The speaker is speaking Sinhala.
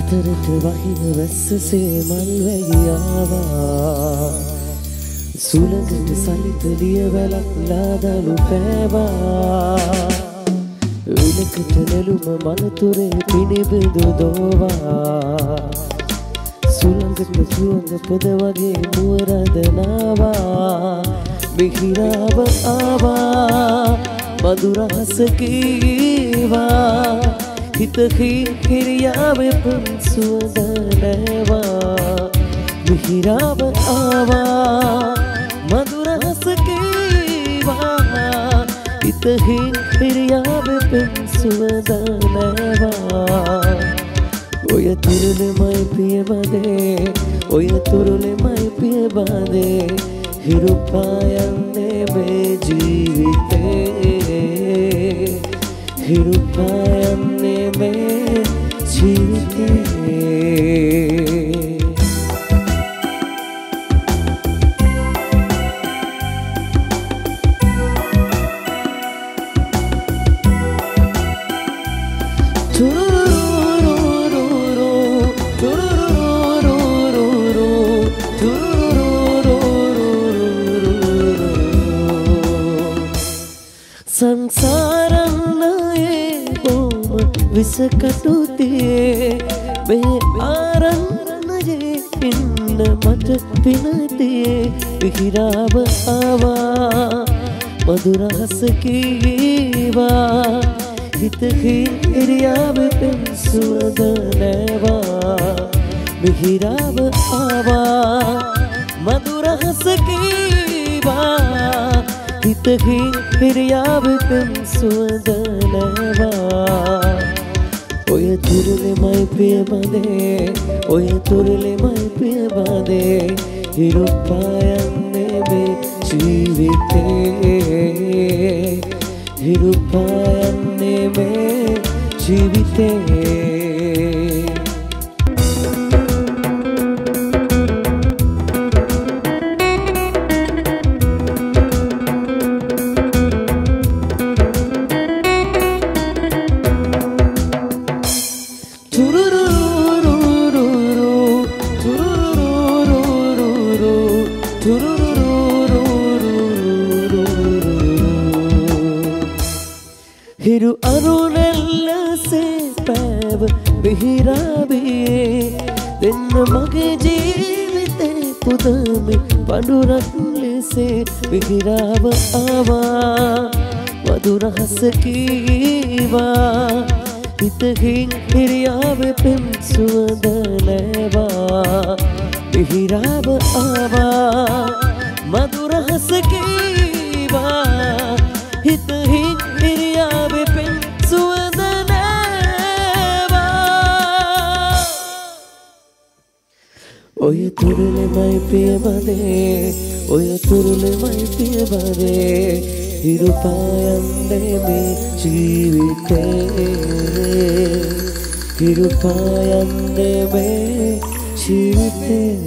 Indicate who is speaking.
Speaker 1: අතරට වහින වැස්සසේ මල් වැගියාවා සුළඟට සලිත ලියවැලක් ලාදලු පෑවා උලකට නෙළුම මනතුරේ පිනිබිඳු දෝවා සුළඟට සුවඳ පොද වගේ මුවරදනාවා මිහිරාව ආවා මధుරහස කීවා හිතෙහි හිරියාවේ පුන් සුවඳ නැවා මිහිරාව ආවා මధుරහස කීවා හිතෙහි හිරියාවේ පුන් සුවඳ නැවා ඔය තුරුලෙමයි පියබදේ ඔය තුරුලෙමයි පියබදේ හිරු පායන්නේ මේ ජීවිතේ හිරු පායන්නේ මේ ජීවිතේ සංසාරන්නයේ බොම විසකටුතියේ මේ ආරන්නයේ ඉන්න මට පිනතියේ විහිරාව ආවා මధుරහස කීවා හිතෙහි හිරියාවේ පෙම් සුවඳ නැවා විහිරාව ආවා මధుරහස කීවා හිතෙහි හිරියාවේ පෙම් සුවඳ නැවා ඔය තුරුලෙමයි පියබදේ ඔය තුරුලෙමයි පියබදේ හිරු පායන්නේ මේ ජීවිතේ හිරු පායන්නේ මේ ජීවිතේ හිරු අරුණෙල්ලසේ පැව විහිරාවේ දෙන්න මගේ ජීවිතේ පුදමේ පඳුරක් ලෙසේ විහිරාව ආවා මధుරහස කීවා හිතෙහි හිරියාවේ පෙම් සුවඳ නැවා විහිරාව ආවා මధుරහස කීවා හිතෙහි හිරියාවේ පෙම් සුවඳ නැවා ඔය තුරුලෙමයි පියබදේ ඔය තුරුලෙමයි පියබදේ හිරු පායන්නේ මේ ජීවිතේ හිරු පායන්නේ මේ ජීවිතේ